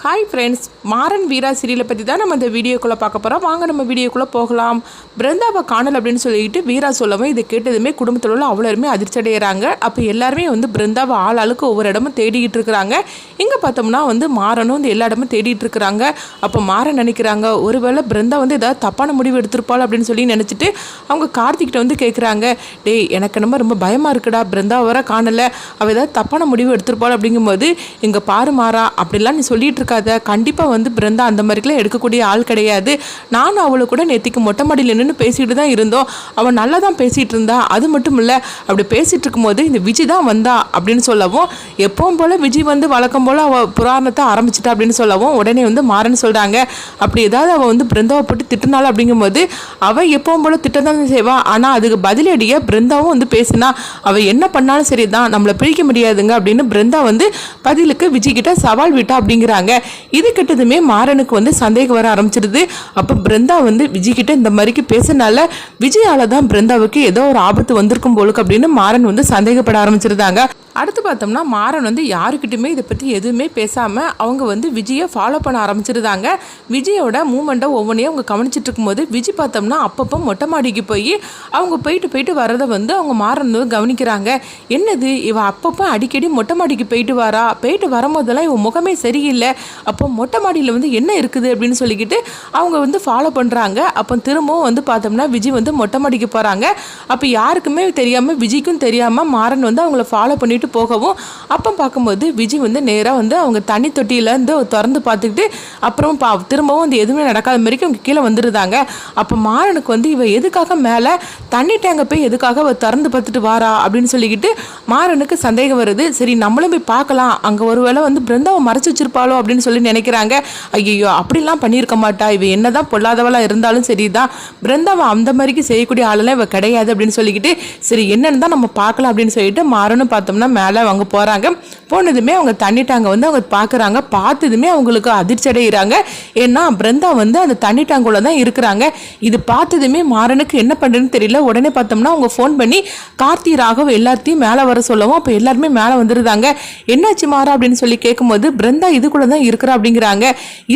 Hi friends, Maran வீரா சீரியலை பற்றி தான் நம்ம இந்த வீடியோக்குள்ளே பார்க்க போகிறோம். வாங்க நம்ம வீடியோக்குள்ளே போகலாம். பிருந்தாவை காணல் அப்படின்னு சொல்லிட்டு வீரா சொல்லவும் இதை கேட்டதுமே குடும்பத்தில் உள்ள அவ்வளோருமே அதிர்ச்சி அடைகிறாங்க. அப்போ எல்லாருமே பிருந்தாவை ஆளுக்கு ஒவ்வொரு இடமும் தேடிக்கிட்டு இருக்கிறாங்க. இங்கே பார்த்தோம்னா மாறனும் எல்லா இடமும் தேடிட்டு இருக்கிறாங்க. அப்போ மாறன் நினைக்கிறாங்க, ஒருவேளை பிருந்தா ஏதாவது தப்பான முடிவு எடுத்திருப்பாள் அப்படின்னு சொல்லி நினச்சிட்டு அவங்க கார்த்திகிட்ட கேட்குறாங்க, டேய் எனக்கு ரொம்ப பயமாக இருக்குடா, பிருந்தா வர காணலை, அவள் ஏதாவது தப்பான முடிவு எடுத்திருப்பாள் அப்படிங்கும்போது இங்கே பாரு மாறா, அப்படிலாம் நீ சொல்லிட்டு இருக்காத, கண்டிப்பாக பிருந்தா அந்த மாதிரிலாம் எடுக்கக்கூடிய ஆள் கிடையாது. நானும் அவளை கூட நேற்றுக்கு மொட்டை மாடியில் நின்று பேசிகிட்டு தான் இருந்தோம், அவள் நல்லா தான் பேசிகிட்டு இருந்தா. அது மட்டும் இல்லை, அப்படி பேசிகிட்டு இருக்கும்போது இந்த விஜய் தான் வந்தா அப்படின்னு சொல்லவும், எப்பவும் போல் விஜய் வழக்கம் போல் அவள் புராணத்தை ஆரம்பிச்சிட்டா அப்படின்னு சொல்லவும் உடனே மாறன்னு சொல்கிறாங்க, அப்படி ஏதாவது அவள் பிருந்தாவை போட்டு திட்டினாள் அப்படிங்கும்போது அவள் எப்பவும் போல் திட்டத்தான் செய்வா, ஆனால் அதுக்கு பதிலடியாக பிருந்தாவும் பேசினா, அவள் என்ன பண்ணாலும் சரி தான், நம்மளை பிரிக்க முடியாதுங்க அப்படின்னு பிருந்தா பதிலுக்கு விஜய் கிட்ட சவால் விட்டா அப்படிங்கிறாங்க. இது கிட்டதுமே மாறனுக்கு சந்தேகம் வர ஆரம்பிச்சிருது. அப்போ பிருந்தா விஜய் கிட்ட இந்த மாதிரிக்கு பேசினால விஜயால தான் பிருந்தாவுக்கு ஏதோ ஒரு ஆபத்து வந்திருக்கும் போலுக்கு அப்படின்னு மாறன் சந்தேகப்பட ஆரம்பிச்சிருந்தாங்க. அடுத்து பார்த்தோம்னா மாறன் யாருக்கிட்டுமே இதை பற்றி எதுவுமே பேசாமல் அவங்க விஜயை ஃபாலோ பண்ண ஆரம்பிச்சிருந்தாங்க. விஜயோட மூமெண்ட்டை ஒவ்வொன்றையும் அவங்க கவனிச்சிட்டு இருக்கும்போது விஜய் பார்த்தோம்னா அப்பப்போ மொட்டை மாடிக்கு போய் அவங்க போயிட்டு வரதை அவங்க மாறன் கவனிக்கிறாங்க. என்னது இவ அப்பப்போ அடிக்கடி மொட்டை மாடிக்கு போயிட்டு வரும்போதெல்லாம் இவன் முகமே சரியில்லை, அப்போ மொட்டை மாடியில் என்ன இருக்குது அப்படின்னு சொல்லிக்கிட்டு அவங்க ஃபாலோ பண்ணுறாங்க. அப்போ திரும்பவும் பார்த்தோம்னா விஜய் மொட்டை மாடிக்கு போகிறாங்க. அப்போ யாருக்குமே தெரியாமல் விஜய்க்கும் தெரியாமல் மாறன் அவங்கள ஃபாலோ பண்ணிட்டு போகவும், அப்போ பார்க்கும்போது விஜய் நேராக அவங்க தண்ணி தொட்டியிலேருந்து திறந்து பார்த்துக்கிட்டு அப்புறம் திரும்பவும் எதுவுமே நடக்காத மாதிரிக்கு அவங்க கீழே வந்துருந்தாங்க. அப்போ மாறனுக்கு இவ எதுக்காக மேலே தண்ணி டேங்கை போய் எதுக்காக அவ திறந்து பார்த்துட்டு வாரா அப்படின்னு சொல்லிக்கிட்டு மாறனுக்கு சந்தேகம் வருது. சரி நம்மளும் போய் பார்க்கலாம், அங்கே ஒருவேளை பிருந்தாவை மறைச்சு வச்சிருப்பாளோ அப்படின்னு சொல்லி நினைக்கிறாங்க. ஐயோ அப்படிலாம் பண்ணியிருக்க மாட்டா, இவ என்னதான் பொல்லாதவளாக இருந்தாலும் சரிதான், பிருந்தாவை அந்த மாதிரிக்கு செய்யக்கூடிய ஆளெல்லாம் இவ கிடையாது அப்படின்னு சொல்லிக்கிட்டு சரி என்னன்னு தான் நம்ம பார்க்கலாம் அப்படின்னு சொல்லிட்டு மாறனும் பார்த்தோம்னா மேலே அவங்க போகிறாங்க. போனதுமே அவங்க தண்ணி டேங்கை அவங்க பார்க்குறாங்க. பார்த்ததுமே அவங்களுக்கு அதிர்ச்சி அடைகிறாங்க. ஏன்னா பிருந்தா அந்த தண்ணி டேங்குள்ள தான் இருக்கிறாங்க. இது பார்த்ததுமே மாறனுக்கு என்ன பண்ணுறதுன்னு தெரியல. உடனே பார்த்தோம்னா அவங்க ஃபோன் பண்ணி கார்த்தி ராகவ் எல்லாத்தையும் மேலே வர சொல்லவும் அப்போ எல்லாருமே மேலே வந்துருந்தாங்க. என்னாச்சு மாறா அப்படின்னு சொல்லி கேட்கும்போது பிருந்தா இதுக்குள்ள தான் இருக்கிறா அப்படிங்கிறாங்க.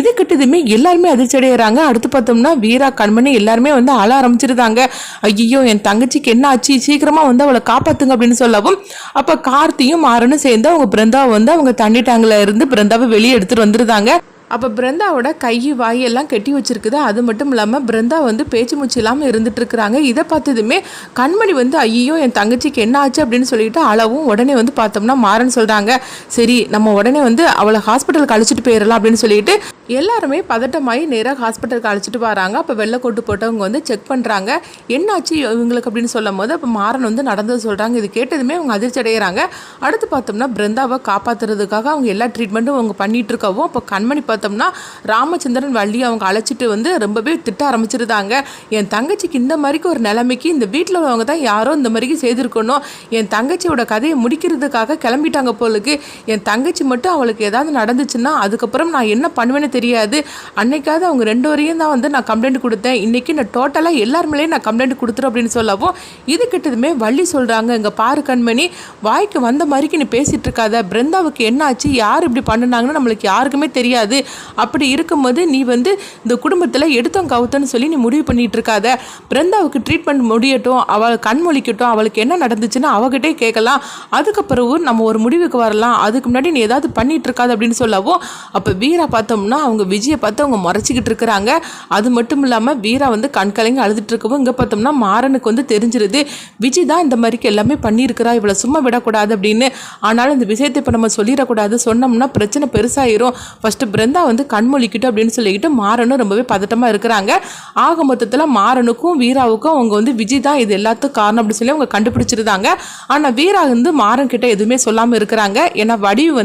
இது கிட்டதுமே எல்லாருமே அதிர்ச்சி அடைகிறாங்க. அடுத்து பார்த்தோம்னா வீரா கண்மணி எல்லாருமே அழ ஆரம்பிச்சிருந்தாங்க. ஐயோ என் தங்கச்சிக்கு என்ன ஆச்சு, சீக்கிரமா அவளை காப்பாத்துங்க அப்படின்னு சொல்லவும் அப்போ கார்த்தியும் மாறனும் சேர்ந்து அவங்க பிருந்தாவை அவங்க தண்ணி டேங்கில் இருந்து பிருந்தாவை வெளியே எடுத்துட்டு வந்துருந்தாங்க. அப்போ பிருந்தாவோட கை வாயெல்லாம் கெட்டி வச்சிருக்குது. அது மட்டும் இல்லாமல் பிருந்தா பேச்சு மூச்சு இல்லாமல் இருந்துட்டு இருக்கிறாங்க. இதை பார்த்ததுமே கண்மணி ஐயோ என் தங்கச்சிக்கு என்ன ஆச்சு அப்படின்னு சொல்லிட்டு அளவும் உடனே பார்த்தோம்னா மாறன் சொல்கிறாங்க, சரி நம்ம உடனே அவளை ஹாஸ்பிட்டலுக்கு அழைச்சிட்டு போயிடலாம் அப்படின்னு சொல்லிட்டு எல்லாருமே பதட்டமாகி நேராக ஹாஸ்பிட்டலுக்கு அழைச்சிட்டு வராங்க. அப்போ வெள்ளை கோட்டு போட்டவங்க செக் பண்ணுறாங்க என்னாச்சு இவங்களுக்கு அப்படின்னு சொல்லும் போது அப்போ மாறன் நடந்தது சொல்கிறாங்க. இது கேட்டதுமே அவங்க அதிர்ச்சி அடைகிறாங்க. அடுத்து பார்த்தோம்னா பிருந்தாவை காப்பாற்றுறதுக்காக அவங்க எல்லா ட்ரீட்மெண்ட்டும் அவங்க பண்ணிட்டு இருக்கவும் அப்போ கண்மணி பார்த்தோம்னா ராமச்சந்திரன் வள்ளி அவங்க அழைச்சிட்டு ரொம்பவே திட்ட ஆரம்பிச்சிருந்தாங்க. என் தங்கச்சிக்கு இந்த மாதிரிக்கு ஒரு நிலைமைக்கு இந்த வீட்டில் உள்ளவங்க தான் யாரோ இந்த மாதிரிக்கு செய்திருக்கணும், என் தங்கச்சியோட கதையை முடிக்கிறதுக்காக கிளம்பிட்டாங்க போலுக்கு, என் தங்கச்சி மட்டும் அவளுக்கு ஏதாவது நடந்துச்சுன்னா அதுக்கப்புறம் நான் என்ன பண்ணுவேன்னு தெரியாது, அன்னைக்காவது அவங்க 2 வரையும் தான் நான் கம்ப்ளைண்ட் கொடுத்தேன், இன்னைக்கு நான் டோட்டலாக எல்லார் மேலேயும் நான் கம்ப்ளைண்ட் கொடுத்துறேன் அப்படின்னு சொல்லவும் இது கிட்டதுமே வள்ளி சொல்கிறாங்க, இங்கே பாரு கண்மணி வாய்க்கு வந்த மாதிரிக்கு நீ பேசிட்டு இருக்காத, பிருந்தாவுக்கு என்ன ஆச்சு யார் இப்படி பண்ணினாங்கன்னு நம்மளுக்கு யாருக்குமே தெரியாது, அப்படி இருக்கும்போது நீ இந்த குடும்பத்தில் எடுத்தோம் கவுத்தன்னு சொல்லி நீ முடிவு பண்ணிட்டு இருக்காத, பிருந்தாவுக்கு ட்ரீட்மெண்ட் முடியட்டும், அவள் கண்மொழிக்கட்டும், அவளுக்கு என்ன நடந்துச்சுன்னா அவகிட்டே கேட்கலாம், அதுக்கப்புறம் நம்ம ஒரு முடிவுக்கு வரலாம், அதுக்கு முன்னாடி நீ ஏதாவது பண்ணிட்டு இருக்காது அப்படின்னு சொல்லவும் அப்போ வீரா பார்த்தோம்னா அவங்க விஜயை பார்த்து அவங்க முறைச்சிக்கிட்டு இருக்கிறாங்க. அது மட்டும் இல்லாமல் வீரா கண் கலங்கி அழுதுட்டு இருக்கவும் இங்கே பார்த்தோம்னா மாறனுக்கு தெரிஞ்சிருது விஜய் தான் இந்த மாதிரிக்கு எல்லாமே பண்ணியிருக்கிறா, இவளை சும்மா விடக்கூடாது அப்படின்னு. ஆனாலும் இந்த விஷயத்தை இப்போ நம்ம சொல்லிடக்கூடாது, சொன்னோம்னா பிரச்சனை பெருசாயிரும், ஃபஸ்ட்டு பிருந்தா கண்மொழிக்கிட்டு அப்படின்னு சொல்லிக்கிட்டு மாறனும் ரொம்பவே பதட்டமாக இருக்கிறாங்க. ஆக மொத்தத்தில் மாறனுக்கும் வீராவுக்கும் அவங்க விஜய் தான் இது எல்லாத்துக்கும் காரணம் அப்படின்னு சொல்லி அவங்க கண்டுபிடிச்சிருந்தாங்க. ஆனால் வீரா மாறன் கிட்ட எதுவுமே சொல்லாமல் இருக்கிறாங்க. ஏன்னா வடிவு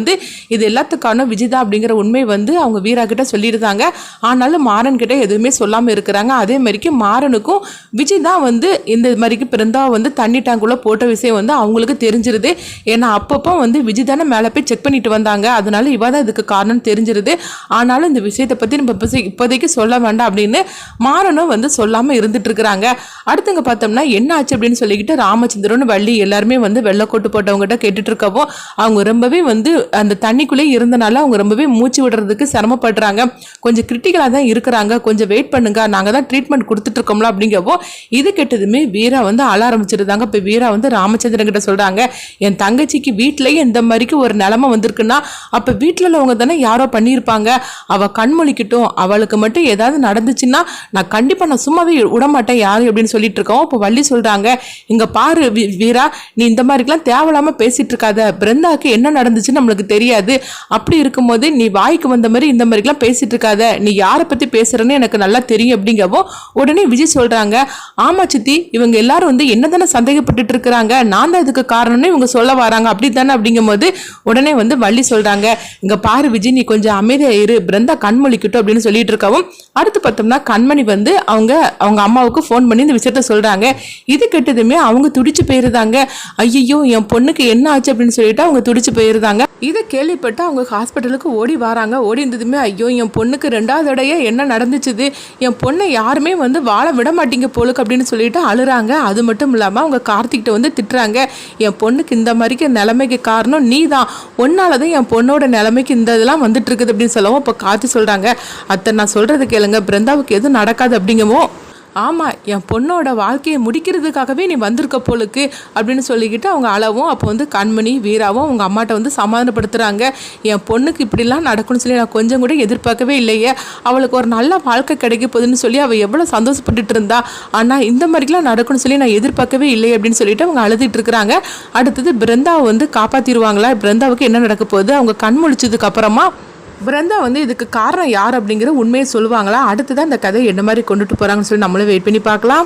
இது எல்லாத்துக்கான விஜய் தான் அப்படிங்கிற உண்மை அவங்க வீரா கிட்ட சொல்லியிருந்தாங்க. ஆனாலும் மாறன் கிட்ட எதுவுமே சொல்லாமல் இருக்கிறாங்க. அதே மாதிரிக்கு மாறனுக்கும் விஜய் தான் வந்து இந்த மாதிரிக்கு பிருந்தாவை வந்து தண்ணி டேங்குள்ளே போட்ட விஷயம் வந்து அவங்களுக்கு தெரிஞ்சிருது. ஏன்னா அப்பப்போ வந்து விஜய் தானே மேலே போய் செக் பண்ணிட்டு வந்தாங்க. அதனால இவ தான் இதுக்கு காரணம் தெரிஞ்சிருது. ஆனாலும் இந்த விஷயத்தை பற்றி நம்ம இப்போதைக்கு சொல்ல வேண்டாம் அப்படின்னு மாறனும் வந்து சொல்லாமல் இருந்துட்டு இருக்கிறாங்க. அடுத்தவங்க பார்த்தோம்னா என்ன ஆச்சு அப்படின்னு சொல்லிக்கிட்டு ராமச்சந்திரன் வள்ளி எல்லாருமே வந்து வெள்ளைக்கோட்டு போட்டவங்ககிட்ட கேட்டுட்டு இருக்கவும் அவங்க ரொம்பவே வந்து அந்த தண்ணிக்குள்ளே இருந்தனால அவங்க ரொம்பவே மூச்சு விடுறதுக்கு சிரமப்படுறாங்க. கொஞ்சம் கிரிட்டிக்கலாக தான் இருக்கிறாங்க, கொஞ்சம் வெயிட் பண்ணுங்க, நாங்கள் தான் ட்ரீட்மெண்ட் கொடுத்துட்டு இருக்கோம்ல அப்படிங்கப்போ இது கெட்டதுமே வீரா வந்து அழ ஆரம்பிச்சிருந்தாங்க. இப்போ வீரா வந்து ராமச்சந்திரன் கிட்ட சொல்றாங்க, என் தங்கச்சிக்கு வீட்டிலேயே இந்த மாதிரிக்கு ஒரு நிலைமை வந்திருக்குன்னா அப்போ வீட்டில் உள்ளவங்க தானே யாரோ பண்ணியிருப்பாங்க. அவள் கண்மொழிக்கிட்டும், அவளுக்கு மட்டும் ஏதாவது நடந்துச்சுன்னா நான் கண்டிப்பாக நான் சும்மாவே விடமாட்டேன் யாரு அப்படின்னு சொல்லிட்டு இருக்கோம். இப்போ வள்ளி சொல்கிறாங்க, இங்கே பாரு வீரா, நீ இந்த மாதிரிக்கெலாம் தேவையில்லாமல் பேசிகிட்டு இருக்காத. பிருந்தாவுக்கு என்ன நடந்துச்சுன்னு நம்மளுக்கு தெரியாது. அப்படி இருக்கும்போது நீ வாய்க்கு வந்த மாதிரி இந்த மாதிரிக்கெலாம் பேசிகிட்டு இருக்காத. நீ யாரை பற்றி பேசுகிறேன்னு எனக்கு நல்லா தெரியும் அப்படிங்கவோ உடனே விஜய் சொல்கிறாங்க, ஆமா சித்தி, இவங்க எல்லாரும் வந்து என்ன தானே சந்தேகப்பட்டுட்டு இருக்கிறாங்க, நான் தான் இதுக்கு காரணம்னு இவங்க சொல்ல வராங்க அப்படி தானே அப்படிங்கும் போது உடனே வந்து வள்ளி சொல்கிறாங்க, இங்கே பாரு விஜய், நீ கொஞ்சம் அமைதியாக இரு, பிருந்தா கண்மொழிக்கிட்டோம் அப்படின்னு சொல்லிட்டு இருக்கவும் அடுத்து பார்த்தோம்னா கண்மணி வந்து அவங்க அம்மாவுக்கு ஃபோன் பண்ணி இந்த விஷயத்த சொல்கிறாங்க. இது கெட்டதுமே அவங்க துடிச்சு போயிருந்தாங்க. ஐயோ என் பொண்ணுக்கு என்ன ஆச்சு அப்படின்னு சொல்லிட்டு அவங்க துடிச்சு போயிருந்தாங்க. இதை கேள்விப்பட்டு அவங்க ஹாஸ்பிட்டலுக்கு ஓடி வராங்க. ஓடி இருந்ததுமே ஐயோ என் பொண்ணுக்கு 2வது தடவை என்ன நடந்துச்சுது, என் பொண்ணை யாருமே வந்து வாழ விட மாட்டீங்க போலுக்கு அப்படின்னு சொல்லிட்டு அழுறாங்க. அது மட்டும் இல்லாமல் அவங்க கார்த்திகிட்ட வந்து திட்டுறாங்க, என் பொண்ணுக்கு இந்த மாதிரிக்கு நிலைமைக்கு காரணம் நீ தான், ஒன்னால தான் என் பொண்ணோட நிலைமைக்கு இந்த இதெல்லாம் வந்துட்டு இருக்குது அப்படின்னு சொல்லவும் இப்போ கார்த்தி சொல்கிறாங்க, அத்தை நான் சொல்கிறது கேளுங்க, பிருந்தாவுக்கு எதுவும் நடக்காது அப்படிங்கவோ ஆமாம் என் பொண்ணோட வாழ்க்கையை முடிக்கிறதுக்காகவே நீ வந்திருக்க போலுக்கு அப்படின்னு சொல்லிக்கிட்டு அவங்க அளவும் அப்போ வந்து கண்மணி வீராவும் அவங்க அம்மாட்ட வந்து சமாதானப்படுத்துகிறாங்க. என் பொண்ணுக்கு இப்படிலாம் நடக்கும்னு சொல்லி நான் கொஞ்சம் கூட எதிர்பார்க்கவே இல்லையே, அவளுக்கு ஒரு நல்ல வாழ்க்கை கிடைக்க போகுதுன்னு சொல்லி அவள் எவ்வளோ சந்தோஷப்பட்டுட்டு இருந்தா, ஆனால் இந்த மாதிரிலாம் நடக்கும்னு சொல்லி நான் எதிர்பார்க்கவே இல்லை அப்படின்னு சொல்லிட்டு அவங்க அழுதுட்டு இருக்கிறாங்க. அடுத்தது பிருந்தாவை வந்து காப்பாற்றிடுவாங்களா, பிருந்தாவுக்கு என்ன நடக்க போகுது, அவங்க கண் முழிச்சதுக்கு அப்புறமா பிருந்தா வந்து இதுக்கு காரணம் யார் அப்படிங்கிற உண்மையை சொல்லுவாங்களா, அடுத்ததான் இந்த கதை என்ன மாதிரி கொண்டுட்டு போகிறாங்கன்னு சொல்லி நம்மளும் வெயிட் பண்ணி பார்க்கலாம்.